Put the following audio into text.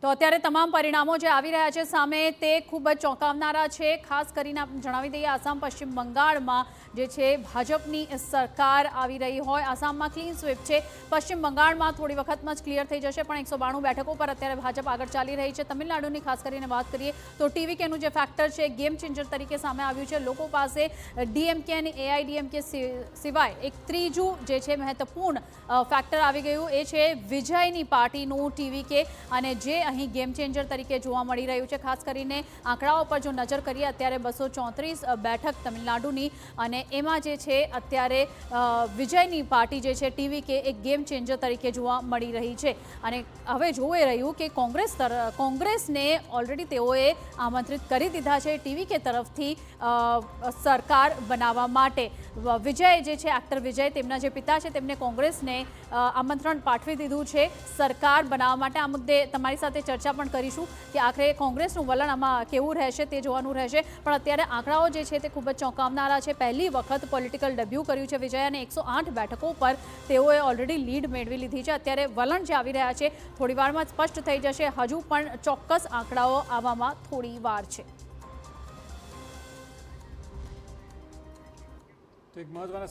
તો અત્યારે તમામ પરિણામો જે આવી રહ્યા છે સામે તે ખૂબ જ ચોંકાવનારા છે। ખાસ કરીને જણાવી દઈએ આસામ પશ્ચિમ બંગાળમાં જે છે ભાજપની સરકાર આવી રહી હોય। આસામમાં ક્લીન સ્વીપ છે, પશ્ચિમ બંગાળમાં થોડી વખતમાં જ ક્લિયર થઈ જશે, પણ 192 બેઠકો પર અત્યારે ભાજપ આગળ ચાલી રહી છે। તમિલનાડુની ખાસ કરીને વાત કરીએ તો ટીવીકેનું જે ફેક્ટર છે ગેમ ચેન્જર તરીકે સામે આવ્યું છે। લોકો પાસે ડીએમકે અને એઆઈડીએમકે સિવાય એક ત્રીજું જે છે મહત્વપૂર્ણ ફેક્ટર આવી ગયું, એ છે વિજયની પાર્ટીનું ટીવીકે, અને જે અહીં ગેમ ચેન્જર તરીકે જોવા મળી રહ્યું છે। ખાસ કરીને આંકડાઓ પર જો નજર કરીએ અત્યારે 234 બેઠક તમિલનાડુની, અને એમાં જે છે અત્યારે વિજયની પાર્ટી જે છે ટીવીકે એક ગેમ ચેન્જર તરીકે જોવા મળી રહી છે। અને હવે જોઈ રહ્યું કે કોંગ્રેસને ઓલરેડી તેઓએ આમંત્રિત કરી દીધા છે ટીવીકે તરફથી સરકાર બનાવવા માટે। વિજય જે છે એક્ટર વિજય, તેમના જે પિતા છે તેમને કોંગ્રેસને આમંત્રણ પાઠવી દીધું છે સરકાર બનાવવા માટે। આ મુદ્દે તમારી સાથે ચર્ચા પણ કરીશું કે આખરે કોંગ્રેસનું વલણ આમાં કેવું રહેશે તે જોવાનું રહેશે। પણ અત્યારે આંકડાઓ જે છે તે ખૂબ જ ચોંકાવનારા છે। પહેલી વખત પોલિટિકલ ડેબ્યુ કર્યું છે વિજય, અને 108 બેઠકો પર તેઓએ ઓલરેડી લીડ મેળવી લીધી છે। અત્યારે વલણ જે આવી રહ્યા છે થોડી વારમાં સ્પષ્ટ થઈ જશે, હજુ પણ ચોક્કસ આંકડાઓ આવવામાં થોડી વાર છે। તો એક મહત્વના